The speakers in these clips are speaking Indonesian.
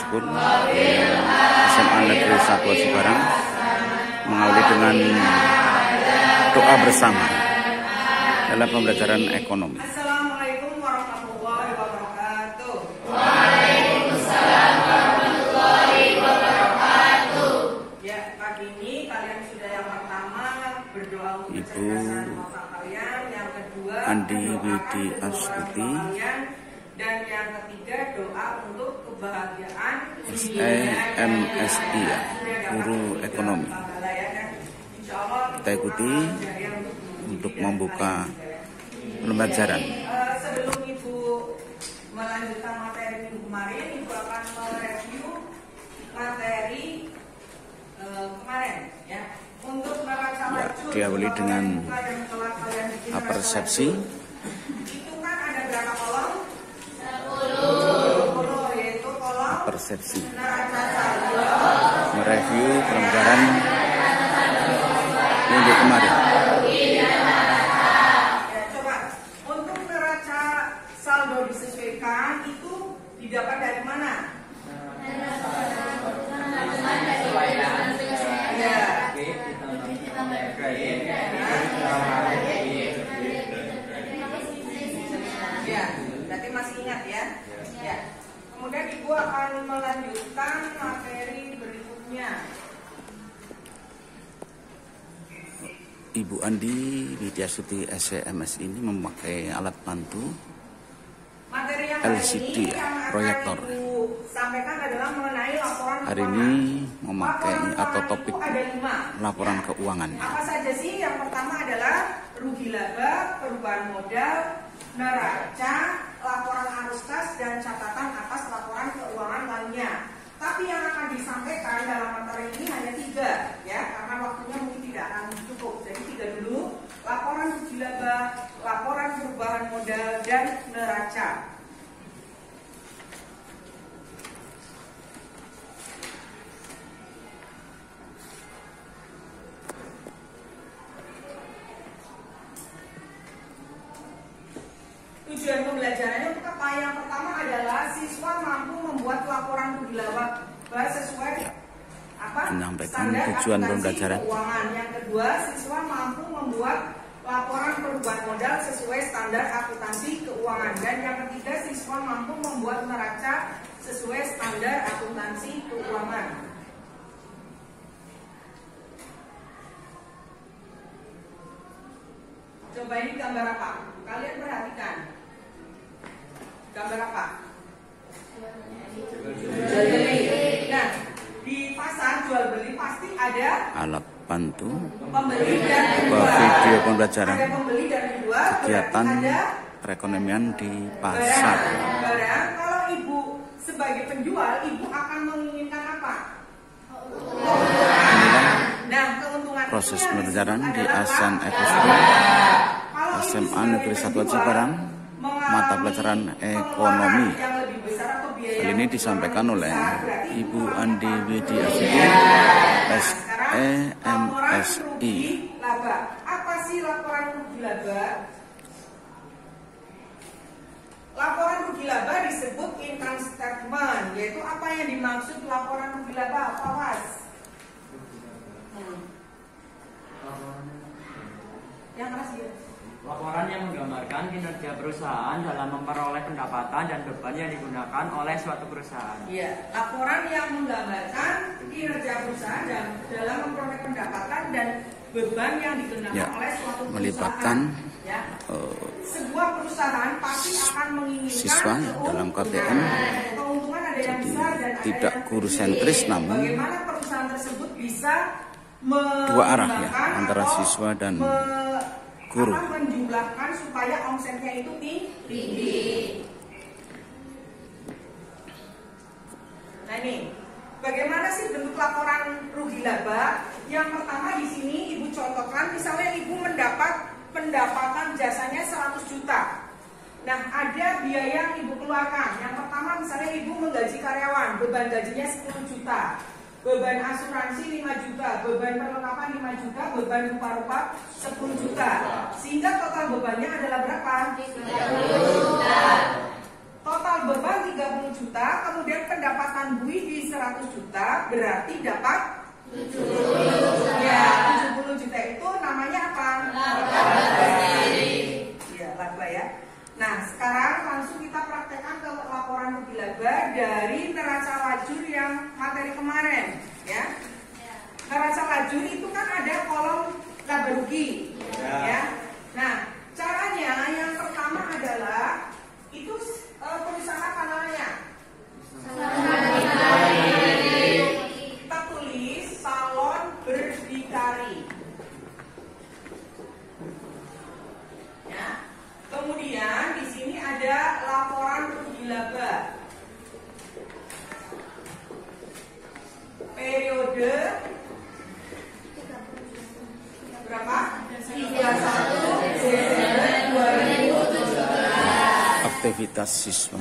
School SMA Negeri 1 Cikarang mengawali dengan doa bersama dalam pembelajaran ekonomi. Assalamualaikum warahmatullahi wabarakatuh. Waalaikumsalam warahmatullahi wabarakatuh. Ya, pagi ini kalian sudah yang pertama berdoa untuk Ibu kecerdasan otak kalian, yang kedua Andi mendoakan Widi kedua orang Astuti, tua kalian, dan yang ketiga doa untuk kebahagiaan SEMSI ya, guru ekonomi. Kita ikuti untuk membuka pembelajaran. Sebelum Ibu melanjutkan materi minggu kemarin, Ibu akan mereview materi kemarin ya. Untuk neraca maju Diawali dengan persepsi. Itu kan ada berapa kolom? 10, yaitu kolom Persepsi. neraca saldo, Mereview pembelajaran minggu kemarin. ya, coba untuk neraca saldo disesuaikan itu didapat dari mana? Ya. Ya, berarti masih ingat ya? Ya. Kemudian Ibu akan melanjutkan materi berikutnya. Ibu Andi Widiastuti SEMS ini memakai alat bantu Materi yang LCD hari ini yang akan proyektor. Ibu sampaikan adalah mengenai laporan Hari keuangan. ini memakai Laporan atau keuangan topik itu ada 5. laporan keuangan. Apa saja sih? Yang pertama adalah rugi laba, perubahan modal, neraca, laporan arus kas, dan catatan atas laporan keuangan lainnya. Tapi yang akan disampaikan dalam materi ini hanya 3 ya, karena waktunya mungkin tidak akan cukup. Jadi 3 dulu: laporan rugi laba, laporan perubahan modal, dan neraca. Tujuan pembelajarannya untuk apa? Yang pertama adalah siswa mampu membuat laporan rugi laba sesuai apa? Menyampaikan Standar tujuan akuntansi pembelajaran. keuangan. Yang kedua, siswa mampu membuat laporan perubahan modal sesuai standar akuntansi keuangan. Dan yang ketiga, siswa mampu membuat neraca sesuai standar akuntansi keuangan. Coba ini gambar apa? Kalian perhatikan. Gambar apa? Jual beli. Nah, di pasar jual beli pasti ada Alat bantu pembeli dan sebuah penjual. video pembelajaran Ada pembeli dan penjual. kegiatan Berarti ada perekonomian di pasar. barang. Kalau Ibu sebagai penjual, Ibu akan menginginkan apa? Inilah Nah, keuntungan proses itu yang pembelajaran disebut di adalah ASEAN Eco laba. School Kalau Ibu SMA sebagai Negeri 1 penjual Cikarang, mengalami mata pelajaran ekonomi. pengeluaran yang lebih besar atau biaya Kali yang ini lebih disampaikan oleh besar, berarti Ibu harus Andi apa? Widiastuti Laporan SEMSI. rugi laba. Apa sih laporan rugi laba? Laporan rugi laba disebut income statement, yaitu apa yang dimaksud laporan rugi laba? Apa, Was? Yang keras ya. Laporan yang menggambarkan kinerja perusahaan dalam memperoleh pendapatan dan beban yang digunakan oleh suatu perusahaan. Iya, laporan yang menggambarkan kinerja perusahaan dalam memperoleh pendapatan dan beban yang digunakan Ya, oleh suatu melibatkan perusahaan. Ya. Sebuah perusahaan pasti akan menginginkan siswa dalam KTM. Keuntungan ada yang Jadi, besar dan tidak ada yang guru kecil. sentris, namun Bagaimana perusahaan tersebut bisa dua arah ya, menjumlahkan antara atau siswa dan guru. menjumlahkan supaya omsetnya itu tinggi. Nah ini, bagaimana sih bentuk laporan rugi laba? Yang pertama di sini Ibu contohkan, misalnya Ibu mendapat pendapatan jasanya 100 juta. Nah, ada biaya yang Ibu keluarkan. Yang pertama misalnya Ibu menggaji karyawan, beban gajinya 10 juta. Beban asuransi 5 juta, beban perlengkapan 5 juta, beban rupa-rupa 10 juta. Sehingga total bebannya adalah berapa? 30 juta. total beban 30 juta, kemudian pendapatan Bui di 100 juta, berarti dapat 70. Ya, 70 juta itu namanya apa? Ya, laba ya. Nah, sekarang langsung kita praktekkan ke laporan rugi laba dari neraca lajur yang materi kemarin, ya. Neraca lajur itu kan ada kolom laba rugi, ya. Nah, caranya yang pertama adalah itu tulisan apa namanya? Kita tulis salon berdikari. Ya. Kemudian di sini ada laporan rugi laba. Periode berapa? 31 Desember 2017. Aktivitas siswa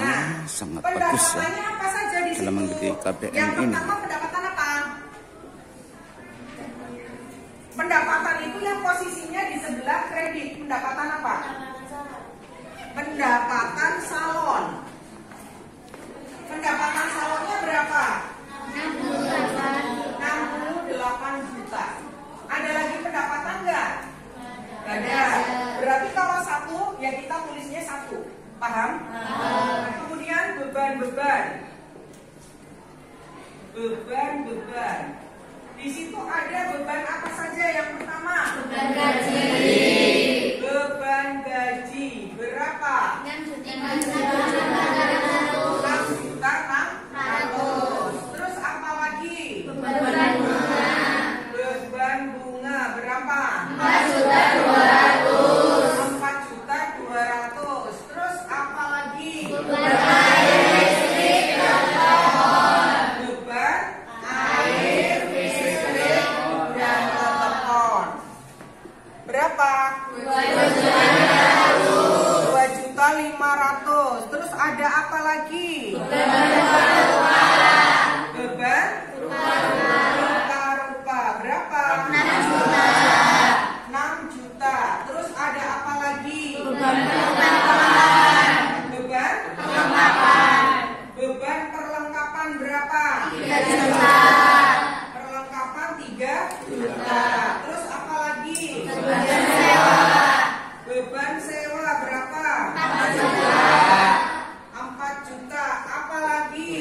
sangat bagus ya Pendapatannya apa saja di dalam situ? mengikuti KPM Yang ini. pertama pendapatan apa? Pendapatan itu yang posisinya di sebelah kredit. Pendapatan apa? Pendapatan salon. Pendapatan salonnya berapa? 68 juta. Ada lagi pendapatan nggak? Nggak ada. Berarti kalau satu, ya kita tulisnya satu. Paham? Nah, kemudian beban-beban. Beban-beban. Di situ ada beban apa saja? Yang pertama, beban gaji. Beban gaji berapa? 6.600.000. Terus apa lagi? Beban bunga berapa? 4.200.000. Terus apa lagi? Beban air, listrik, dan telepon. Berapa? 2.500.000. Terus ada apa lagi? Beban rupa-rupa. Berapa? 6 juta. Terus ada apa lagi? Beban perlengkapan berapa? 3 juta. Perlengkapan 3 juta. Terus apa lagi? Beban sewa berapa? 4 juta. 4 juta. Apa lagi?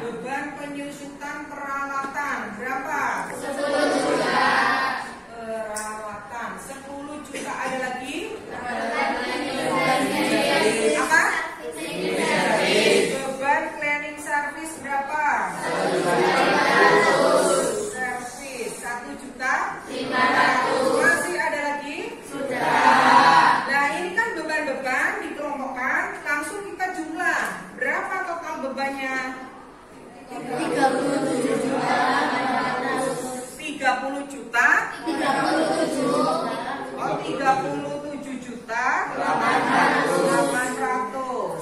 Beban penyusutan peralatan berapa? 10 juta. Peralatan 10 juta. Ada lagi? Apa? Beban cleaning service berapa? Servis 1 juta 500. Masih ada lagi? Sudah. Nah, ini kan beban-beban dikelompokkan, langsung kita jumlah. Berapa total bebannya? 30 juta. 37 juta 800.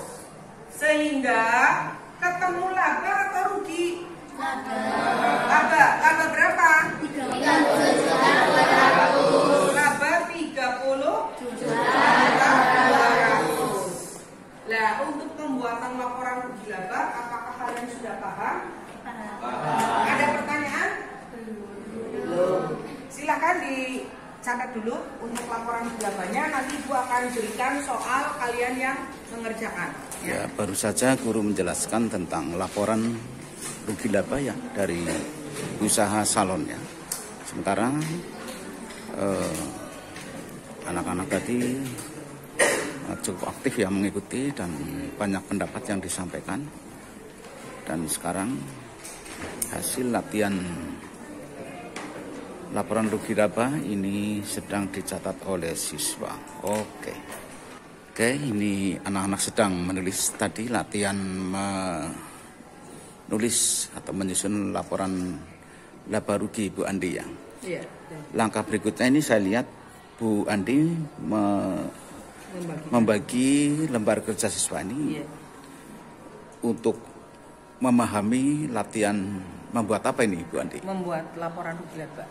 Sehingga ketemu laba atau rugi? Laba berapa? 30 juta 200. Laba 30 juta 200. Nah, untuk pembuatan laporan rugi laba, apakah kalian sudah paham? Ada pertanyaan? Belum. Silakan dicatat dulu untuk laporan rugi labanya. Nanti Ibu akan berikan soal kalian yang mengerjakan. Ya, baru saja guru menjelaskan tentang laporan rugi laba ya dari usaha salonnya. Sementara anak-anak tadi cukup aktif ya mengikuti dan banyak pendapat yang disampaikan. Dan sekarang hasil latihan laporan rugi laba ini sedang dicatat oleh siswa. Oke, ini anak-anak sedang menulis tadi latihan menulis atau menyusun laporan laba rugi Bu Andi ya. Iya. Langkah berikutnya ini saya lihat Bu Andi membagi lembar kerja siswa ini untuk memahami latihan membuat apa ini Bu Andi? Membuat laporan rugi laba.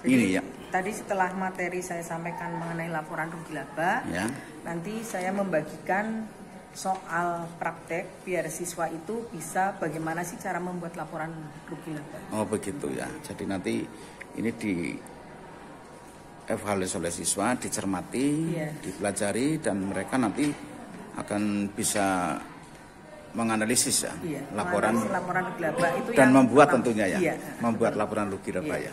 Ini ya. Tadi setelah materi saya sampaikan mengenai laporan rugi laba, Ya. nanti saya membagikan soal praktek biar siswa itu bisa bagaimana sih cara membuat laporan rugi laba. Oh begitu ya. Jadi nanti ini di evaluasi oleh siswa, dicermati, dipelajari, dan mereka nanti akan bisa menganalisis ya, laporan rugi laba itu dan yang membuat pertama. tentunya ya, Iya. membuat laporan rugi laba Iya. ya.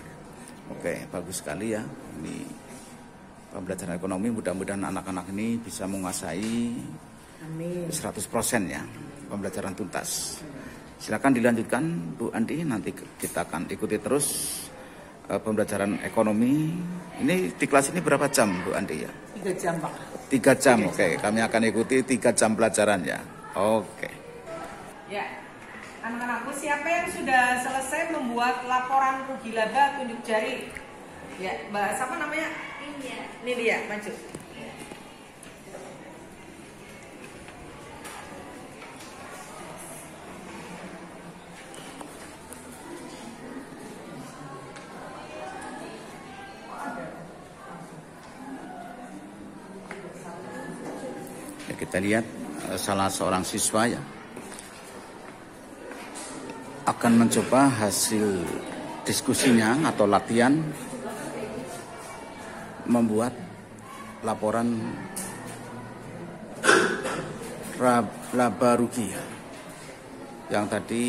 Oke, bagus sekali ya. Ini pembelajaran ekonomi, mudah-mudahan anak-anak ini bisa menguasai Amin. 100% ya, pembelajaran tuntas. Silakan dilanjutkan Bu Andi, nanti kita akan ikuti terus pembelajaran ekonomi. Ini di kelas ini berapa jam Bu Andi ya? 3 jam Pak. 3 jam, oke. Kami akan ikuti 3 jam pelajaran ya. Oke. Ya, anak-anakku siapa yang sudah selesai membuat laporan rugi laba tunjuk jari? Ya, Mbak siapa namanya? Ini dia, maju. Ya, kita lihat salah seorang siswa ya akan mencoba hasil diskusinya atau latihan membuat laporan laba rugi ya. Yang tadi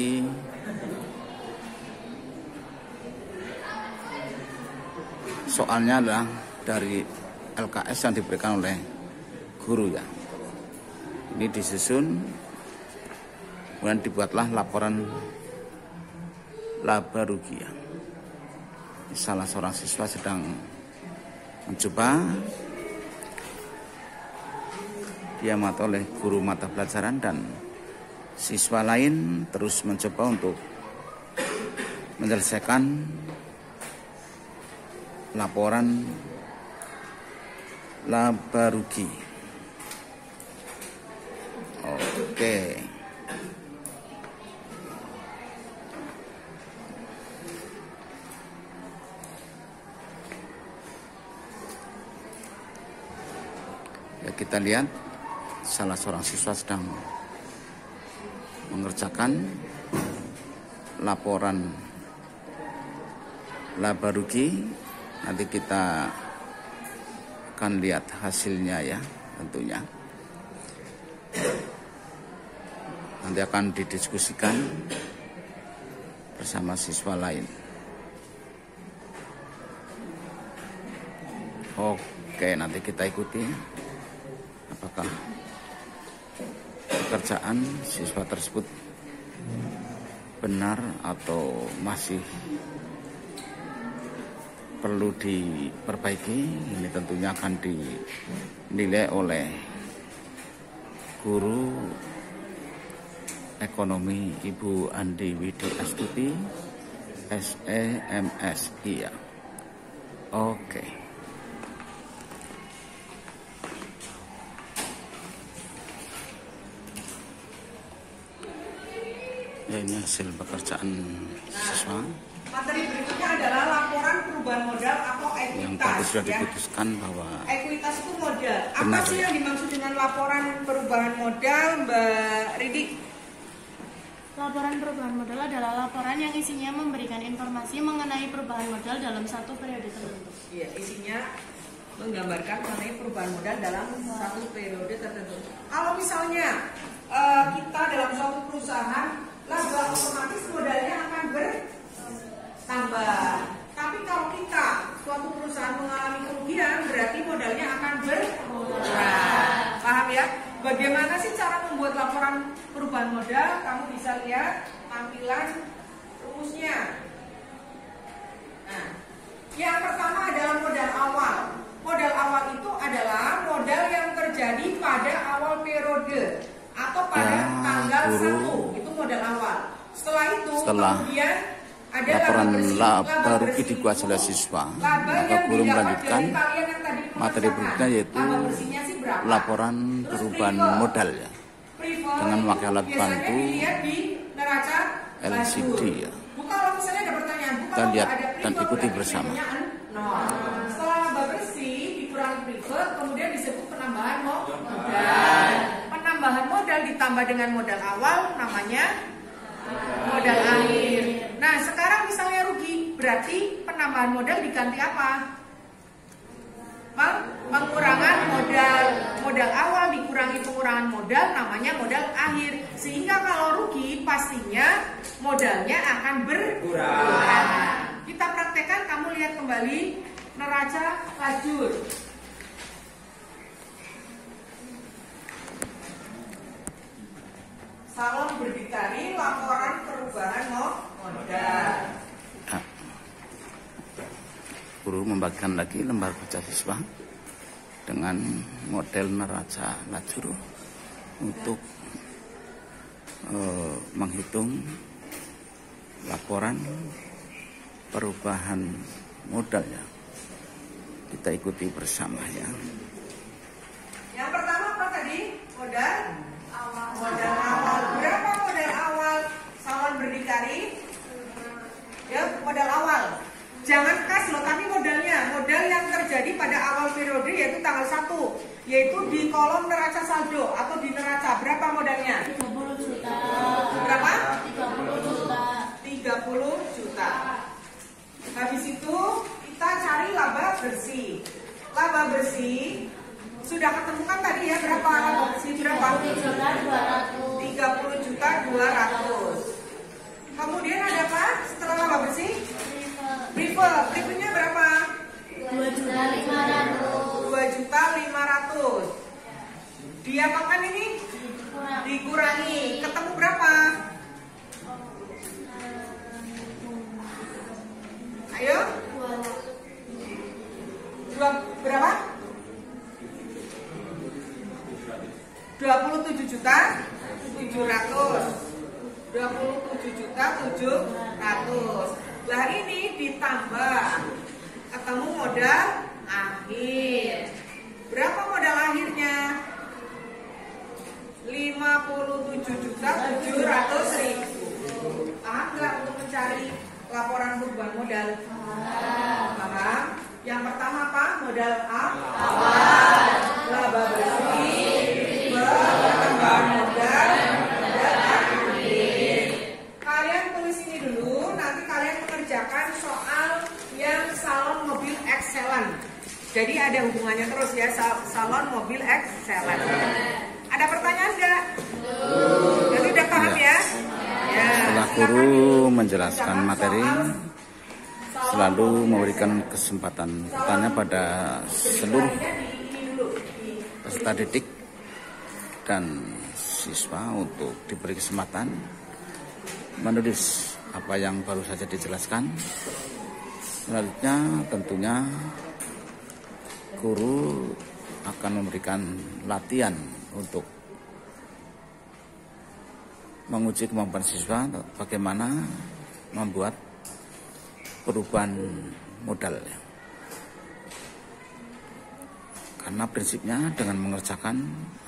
soalnya adalah dari LKS yang diberikan oleh guru ya. Ini disusun, kemudian dibuatlah laporan laba rugi ya. Salah seorang siswa sedang mencoba, dia mata oleh guru mata pelajaran, dan siswa lain terus mencoba untuk menyelesaikan laporan laba rugi. Oke. Ya, kita lihat salah seorang siswa sedang mengerjakan laporan laba rugi. Nanti kita akan lihat hasilnya ya, tentunya. Nanti akan didiskusikan bersama siswa lain. Oke, nanti kita ikuti apakah pekerjaan siswa tersebut benar atau masih perlu diperbaiki. Ini tentunya akan dinilai oleh guru ekonomi Ibu Andi Widi Astuti, SEMSI ya. Oke. Ya, ini hasil pekerjaan siswa. Materi berikutnya adalah laporan perubahan modal atau ekuitas. Yang tadi sudah diputuskan bahwa ekuitas itu modal. Apa benar, sih yang dimaksud dengan laporan perubahan modal, Mbak Ridi? Laporan perubahan modal adalah laporan yang isinya memberikan informasi mengenai perubahan modal dalam satu periode tertentu. Iya, isinya menggambarkan mengenai perubahan modal dalam satu periode tertentu. Kalau misalnya kita dalam suatu perusahaan, laba otomatis modalnya akan bertambah. Tapi kalau kita suatu perusahaan mengalami kerugian, berarti modalnya akan berkurang. Paham ya? Bagaimana sih cara membuat laporan perubahan modal? Kamu bisa lihat tampilan rumusnya. Nah, yang pertama adalah modal awal. Modal awal itu adalah modal yang terjadi pada awal periode atau pada tanggal 1. Itu modal awal. Setelah itu kemudian ada laporan laba rugi dikuasai oleh siswa, maka guru melanjutkan materi berikutnya, yaitu laporan perubahan modal ya, dengan memakai alat bantu LCD ya. Kita lihat dan ikuti bersama. 0. Setelah laba bersih dikurangi prive, kemudian disebut penambahan modal. Penambahan modal ditambah dengan modal awal namanya modal akhir. Nah, sekarang misalnya rugi, berarti penambahan modal diganti apa? Pengurangan modal. Modal awal dikurangi pengurangan modal namanya modal akhir. Sehingga kalau rugi pastinya modalnya akan berkurang. Kita praktekkan, kamu lihat kembali neraca lajur. Salon berdikari laporan perubahan modal. Guru membagikan lagi lembar kerja siswa dengan model neraca lajur untuk menghitung laporan perubahan modal ya. Kita ikuti bersama ya. Yang pertama apa tadi? Modal awal. Modal awal. Berapa modal awal salon berdikari? Ya, modal awal. Jangan kas loh, tapi modalnya. Modal yang terjadi pada awal periode yaitu tanggal 1, yaitu di kolom neraca saldo atau di neraca. Berapa modalnya? 30 juta. Berapa? 30 juta. 30 juta. Habis itu kita cari laba bersih. Laba bersih sudah ketemukan tadi ya, berapa laba bersih? Berapa? 30 juta 200. Kemudian ada apa setelah laba bersih? Prive-nya berapa? 2.500. 2.500. Diapakan ini? Dikurangi. Ketemu berapa? Ayo. Berapa? 27 juta 700. 27 juta 700. Lah ini ditambah ketemu modal akhir. Berapa modal akhirnya? 57 juta 700.000. Paham nggak untuk mencari laporan perubahan modal? Paham? Yang pertama apa? Modal awal, laba bersih, penambahan modal, modal akhir. Kalian tulis ini dulu, nanti kalian mengerjakan soal yang salon mobil excellent. Jadi ada hubungannya terus ya, salon mobil excellent. Ada pertanyaan nggak? Jadi udah paham ya? Ya. Setelah guru menjelaskan materi, selalu memberikan kesempatan bertanya pada seluruh peserta didik dan siswa untuk diberi kesempatan menulis apa yang baru saja dijelaskan. Selanjutnya tentunya guru akan memberikan latihan untuk menguji kemampuan siswa bagaimana membuat perubahan modal. Karena prinsipnya dengan mengerjakan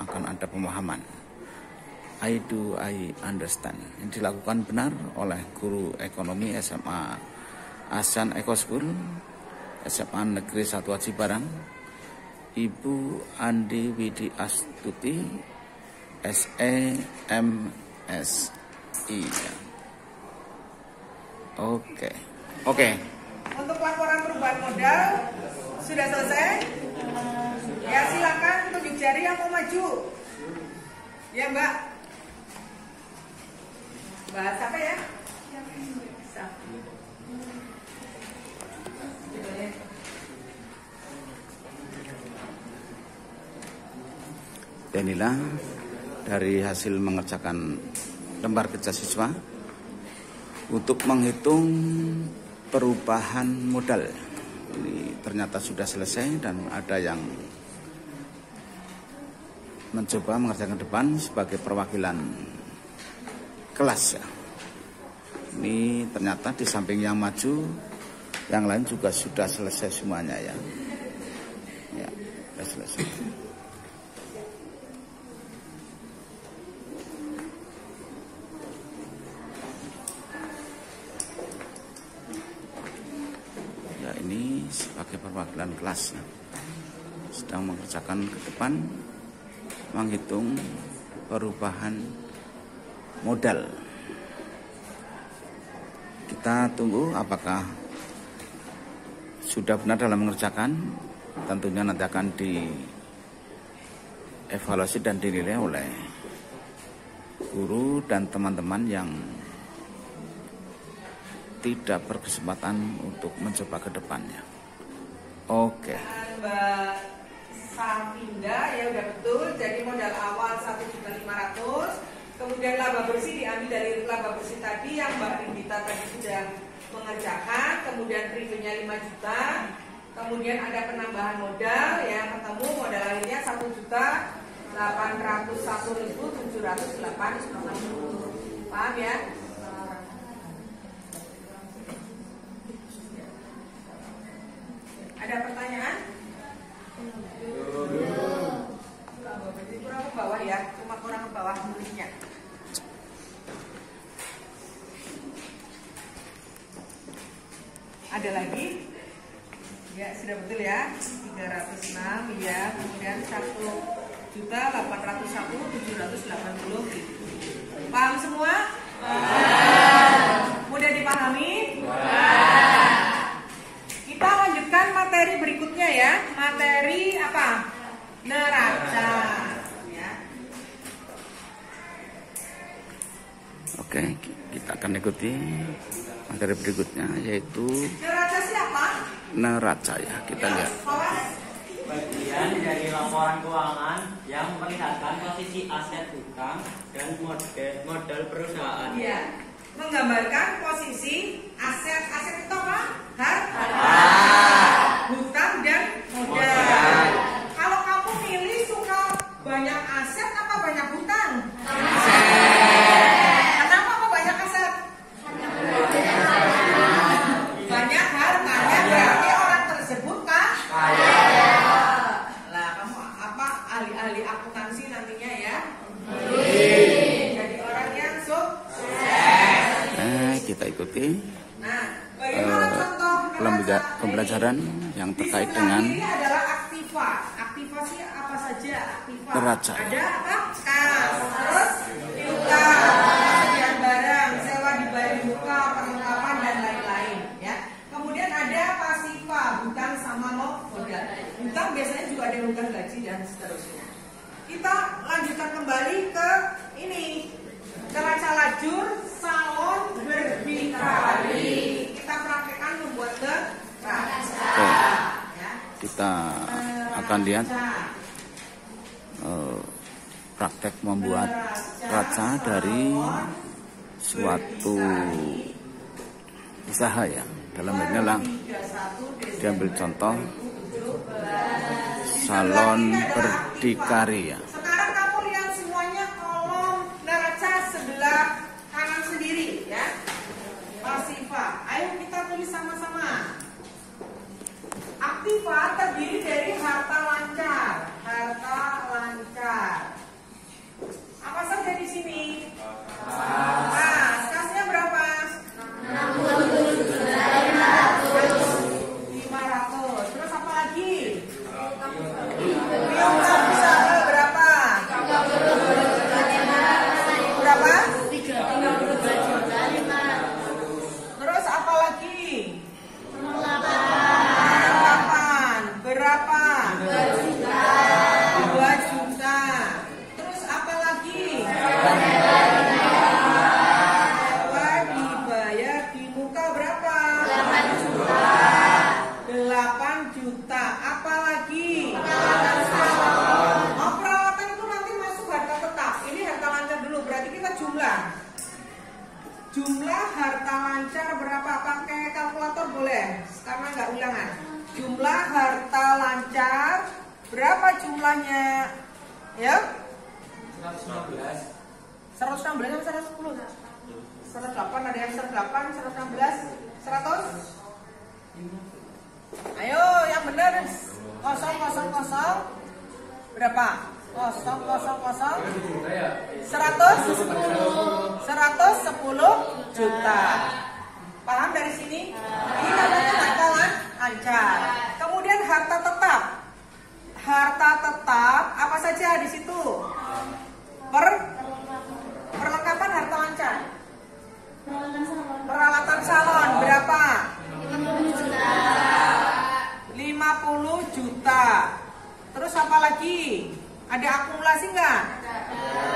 akan ada pemahaman. I do, I understand. Ini dilakukan benar oleh guru ekonomi SMA ASEAN Eco School, SMA Negeri 1 Aji Barang, Ibu Andi Widi Astuti, SEMSI. Oke. Untuk laporan perubahan modal sudah selesai? Ya silakan tunjuk jari yang mau maju. Ya Mbak. Bahas apa ya? Dan inilah dari hasil mengerjakan lembar kerja siswa untuk menghitung perubahan modal. Ini ternyata sudah selesai dan ada yang mencoba mengerjakan depan sebagai perwakilan kelas ya. Ini ternyata di samping yang maju, yang lain juga sudah selesai semuanya ya. Ya, sudah selesai. sebagai perwakilan kelas sedang mengerjakan ke depan menghitung perubahan modal. Kita tunggu apakah sudah benar dalam mengerjakan. Tentunya nanti akan dievaluasi dan dinilai oleh guru dan teman-teman yang tidak berkesempatan untuk mencoba ke depannya. Oke. Mbak Safinda ya udah betul. Jadi modal awal 1.500.000. Kemudian laba bersih diambil dari laba bersih tadi yang Mbak Rindita tadi sudah mengerjakan. Kemudian revenue-nya 5 juta. Kemudian ada penambahan modal yang ketemu modal akhirnya 1.801.780. Paham ya? Ada pertanyaan? Kurang ke bawah ya, cuma kurang ke bawah nulisnya. Ada lagi? Ya, sudah betul ya. 306 ya, kemudian 1.801.780. Paham semua? Mudah dipahami? Kita lanjutkan materi berikutnya ya. Materi apa? Neraca. Ya. Oke, kita akan ikuti materi berikutnya yaitu Neraca siapa? neraca ya. Kita lihat. Bagian dari laporan keuangan yang memperlihatkan posisi aset hutang dan modal perusahaan. Iya. Menggambarkan posisi aset itu apa? Harta, hutang dan modal. Kalau kamu milih suka banyak aset apa banyak hutang? Kenapa kok banyak aset? Banyak hartanya berarti orang tersebut kaya. Lah kamu apa ahli-ahli akuntansi nantinya ya? Jadi orang yang sukses. Kita ikuti Nah, bagaimana contoh pembelajaran yang terkait dengan ini adalah aktiva. Aktivasi apa saja? Aktiva. neraca. Ada apa? Kas. Terus piutang, persediaan barang, sewa dibayar di muka, perlengkapan dan lain-lain. Ya. Kemudian ada pasiva, hutang sama modal. Hutang biasanya juga ada hutang gaji dan seterusnya. Kita lanjutkan kembali ke ini. Neraca lajur salon berdikari. Kita praktekkan membuat neraca. Ya. Kita akan lihat praktek membuat neraca dari suatu usaha ya. Dalam hal ini adalah diambil contoh salon berdikari ya. Sekarang kamu lihat semuanya kolom neraca sebelah kanan sendiri ya. Pasiva. Ayo kita tulis sama-sama. Aktiva terdiri dari harta lancar. Harta lancar. Apa saja di sini? Nah, kasnya berapa? 500. Terus apa lagi? Piutang bisa berapa? Berapa? 32 juta 5. Terus apa lagi? 8. Berapa? 2 juta. 2 juta. Terus apa lagi? Sewa dibayar di muka berapa? 8 juta. 8 juta. Apa lagi? Oh, perawatan itu nanti masuk harta tetap. Ini harta lancar dulu. Berarti kita jumlah. Jumlah harta lancar berapa? Pakai kalkulator boleh, karena nggak ulangan. Jumlah harta lancar berapa jumlahnya? Ya? 115. 116 atau 110? 108, ada yang 108, 116, 100? Ayo, yang benar. 000 berapa? 000 110 juta. Paham dari sini? Ini namanya harta lancar. Kemudian harta tetap. Harta tetap apa saja di situ? Perlengkapan harta lancar. Peralatan salon berapa? 50 juta. Terus apa lagi? Ada akumulasi nggak?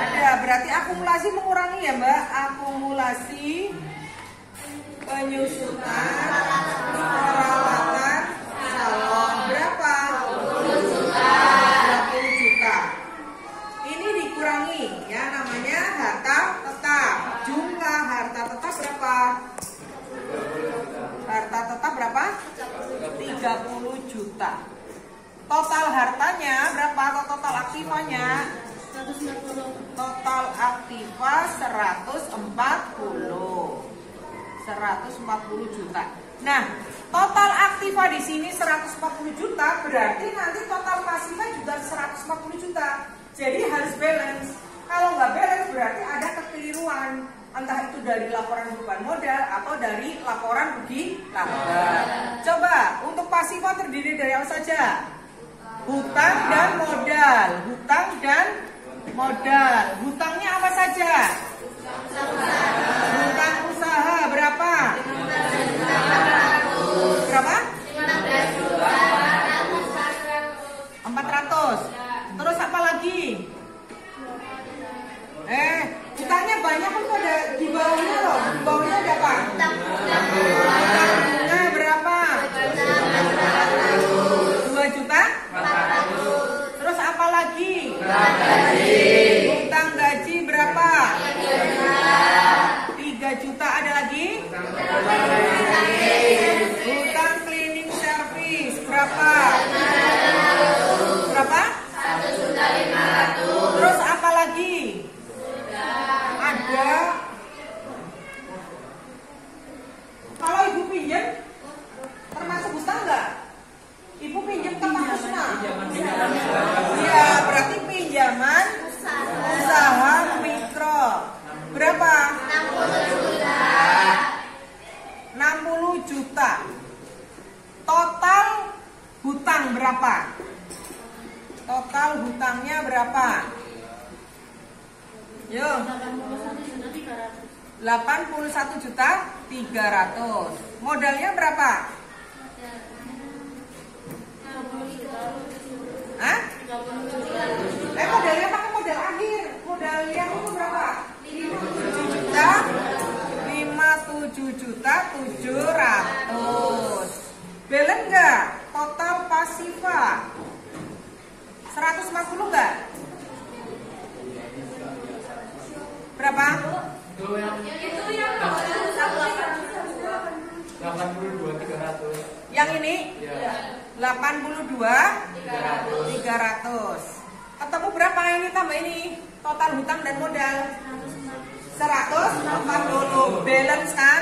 Ada. Berarti akumulasi mengurangi ya Mbak. Akumulasi penyusutan peralatan salon berapa? 20 juta. Ini dikurangi ya, namanya harta tetap. Jumlah harta tetap berapa? Harta tetap berapa? 30 juta. Total hartanya berapa? Total aktifanya? 140. Total aktiva 140 juta. Nah, total aktiva di sini 140 juta, berarti nanti total pasifnya juga 140 juta. Jadi harus balance. Kalau nggak balance berarti ada kekeliruan. Entah itu dari laporan beban modal atau dari laporan rugi laba. Coba untuk pasifa terdiri dari apa saja? Hutang dan modal. Hutang dan modal. Hutangnya apa saja? Hutang usaha berapa? Berapa? 400. Terus apa lagi? Hutangnya banyak kan ada di bawahnya loh. Di bawahnya ada apa? Hutang bunga berapa? 2 juta? Terus apa lagi? Hutang gaji berapa? 3 juta. Ada lagi? Hutang cleaning service berapa? Berapa? 1.500. Terus apa lagi? Ada. Kalau ibu pinjam termasuk hutang nggak? Ibu pinjam ke Pak Kusna? Iya, berarti pinjaman usaha mikro. Berapa? 60 juta. Total hutang berapa? Total hutangnya berapa? Yo. 81 juta 300. Modalnya berapa? Hah? Modalnya pakai modal akhir. Modal yang itu berapa? 57 juta 700. Balance enggak? Total pasifa 150 enggak? Berapa? Itu yang 82.300. Yang ini? Ya. 82.300. Ketemu berapa ini tambah ini? Total hutang dan modal 140. Balance kan?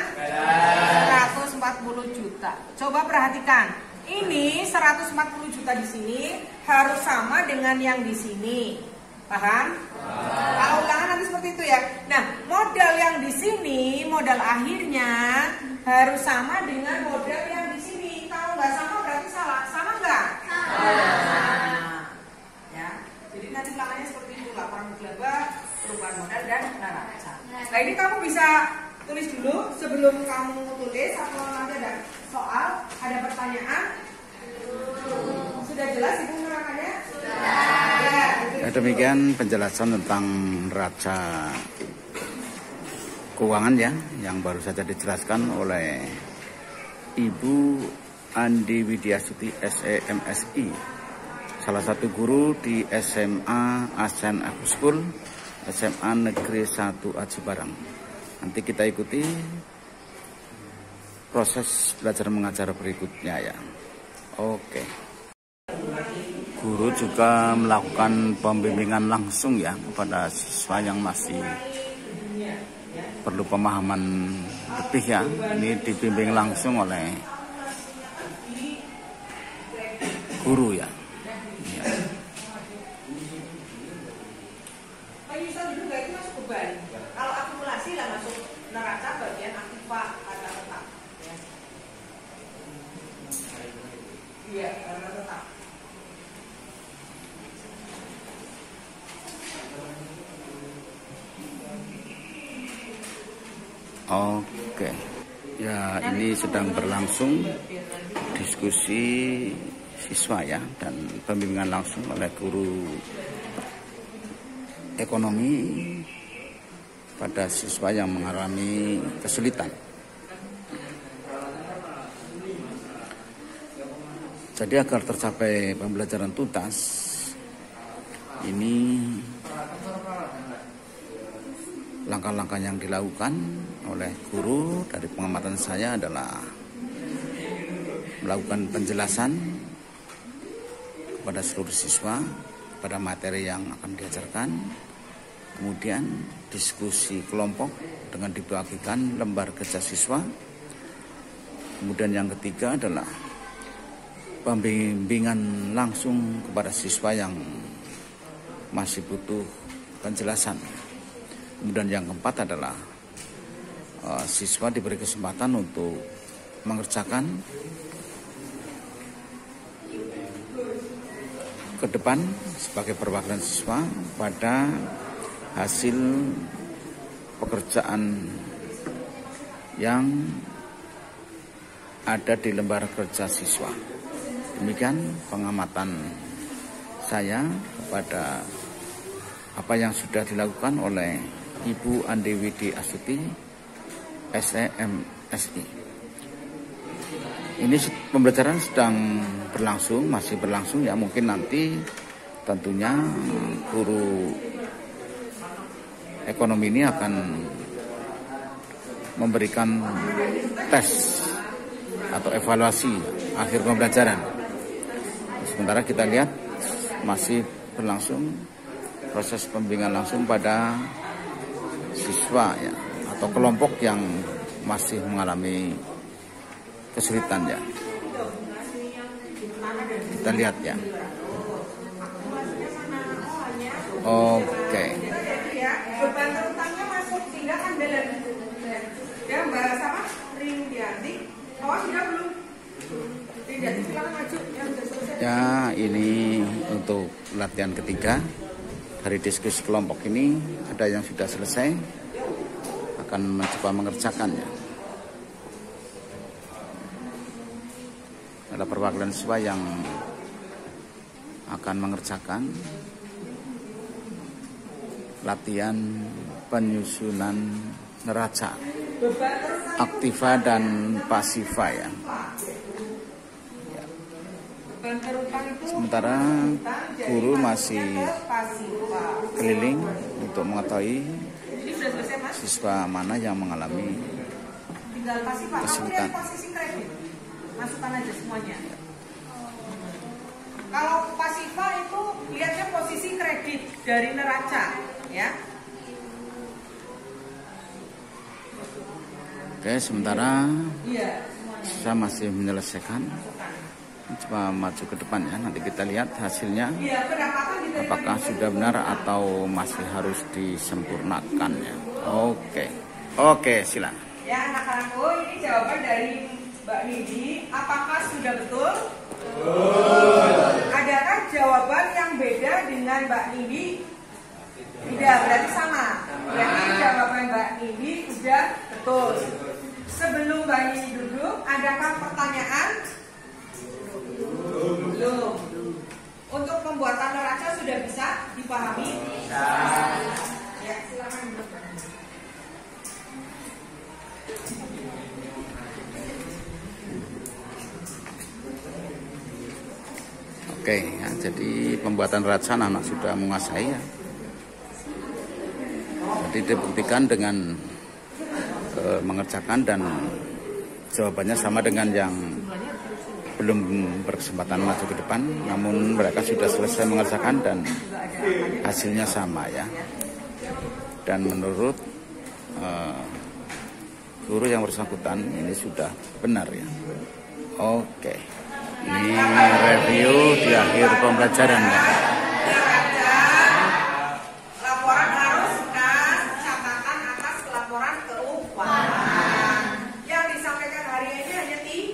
140 juta. Coba perhatikan. Ini 140 juta di sini harus sama dengan yang di sini. Paham? Kalau ulangan nanti seperti itu ya. Nah, modal yang di sini, modal akhirnya harus sama dengan modal yang di sini. Kalau nggak sama berarti salah. Sama nggak? Nah, ya. Jadi nanti ulangannya seperti itu. Laporan laba, perubahan modal dan neraca. Nah, ini kamu bisa tulis dulu sebelum kamu tulis atau nanti ada soal, ada pertanyaan. Sudah jelas ibu menerangkannya? Ya, demikian penjelasan tentang neraca keuangan ya, yang baru saja dijelaskan oleh Ibu Andi Widyasuti SEMSI, salah satu guru di SMA Asen Agus School, SMA Negeri 1 Aji Barang. Nanti kita ikuti proses belajar mengajar berikutnya ya. Oke. Guru juga melakukan pembimbingan langsung ya kepada siswa yang masih perlu pemahaman lebih ya. Ini dibimbing langsung oleh guru ya. Penyusunan juga itu masuk beban. Kalau akumulasi lah masuk neraca bagian aktiva harta tetap. Oke. Ya, ini sedang berlangsung diskusi siswa ya, dan pembimbingan langsung oleh guru ekonomi pada siswa yang mengalami kesulitan. Jadi agar tercapai pembelajaran tuntas, ini langkah-langkah yang dilakukan oleh guru dari pengamatan saya adalah melakukan penjelasan kepada seluruh siswa pada materi yang akan diajarkan, kemudian diskusi kelompok dengan dibagikan lembar kerja siswa, kemudian yang ketiga adalah pembimbingan langsung kepada siswa yang masih butuh penjelasan. Kemudian yang keempat adalah siswa diberi kesempatan untuk mengerjakan ke depan sebagai perwakilan siswa pada hasil pekerjaan yang ada di lembar kerja siswa. Demikian pengamatan saya kepada apa yang sudah dilakukan oleh Ibu Andiwidi Astuti, SEMSI. Ini pembelajaran sedang berlangsung, masih berlangsung ya. Mungkin nanti tentunya guru ekonomi ini akan memberikan tes atau evaluasi akhir pembelajaran. Sementara kita lihat masih berlangsung proses pembimbingan langsung pada siswa ya, atau kelompok yang masih mengalami kesulitan ya. Kita lihat ya. Oke. Beban terutama masuk sehingga kan dalam ya Mbak sama Rindianti. Oh sudah belum? Rindianti silakan maju yang sudah selesai. Ya, ini untuk latihan ketiga dari diskusi kelompok ini. Ada yang sudah selesai, akan mencoba mengerjakannya. Ada perwakilan siswa yang akan mengerjakan latihan penyusunan neraca aktiva dan pasiva ya. Sementara guru masih keliling untuk mengetahui siswa mana yang mengalami kesulitan. Masukkan aja semuanya. Kalau pasiva itu lihatnya posisi kredit dari neraca, ya. Oke, sementara saya masih menyelesaikan. Coba maju ke depan ya, nanti kita lihat hasilnya. Apakah sudah benar atau masih harus disempurnakan ya. Oke, silakan. Ya, anak-anakku, ini jawaban dari Mbak Nidi. Apakah sudah betul? Adakah jawaban yang beda dengan Mbak Nidi? Tidak, berarti sama. Berarti jawaban Mbak Nidi sudah betul. Sebelum Mbak Nidi duduk, adakah pertanyaan? Belum. Untuk pembuatan neraca sudah bisa dipahami? Bisa. Ya, silakan duduk. Oke, ya, jadi pembuatan neraca anak sudah menguasai ya. Jadi dibuktikan dengan mengerjakan dan jawabannya sama dengan yang belum berkesempatan maju ke depan, namun mereka sudah selesai mengerjakan dan hasilnya sama ya. Dan menurut guru yang bersangkutan ini sudah benar ya. Oke, ini review di akhir pembelajaran ya. Laporan harus dan catatan atas laporan keuangan. Yang disampaikan hari ini hanya 3.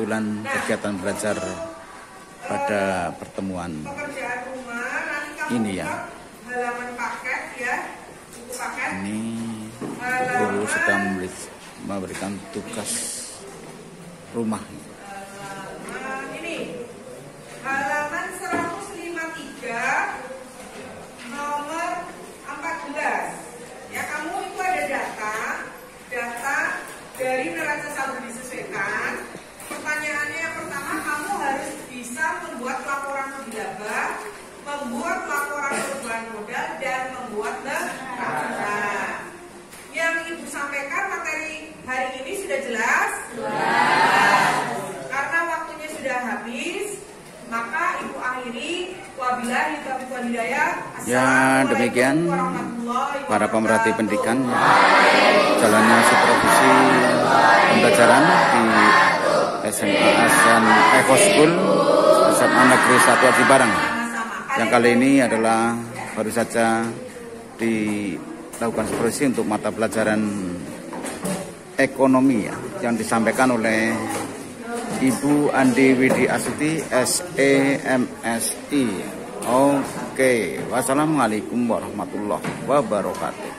kesimpulan kegiatan belajar pada pertemuan pekerjaan rumah nanti kamu ini ya. halaman paket ya, buku paket. Ini guru sedang memberikan tugas rumah. Ini halaman 153 nomor 14 ya. Kamu itu ada data dari neraca saldo disesuaikan. Pertanyaannya yang pertama, kamu harus bisa membuat laporan rugi laba, membuat laporan perubahan modal, dan membuat neraca. Yang Ibu sampaikan materi hari ini sudah jelas? Karena waktunya sudah habis, maka Ibu akhiri. Wabillahi taufiq wal hidayah. Ya, demikian para pemerhati pendidikan jalannya supervisi pembelajaran di SMA Asan Eco School SMA Negeri 1 Aji Barang. Yang kali ini adalah baru saja dilakukan supervisi untuk mata pelajaran ekonomi ya, yang disampaikan oleh Ibu Andi Widi Astuti SEMSI. Oke, wassalamualaikum warahmatullahi wabarakatuh.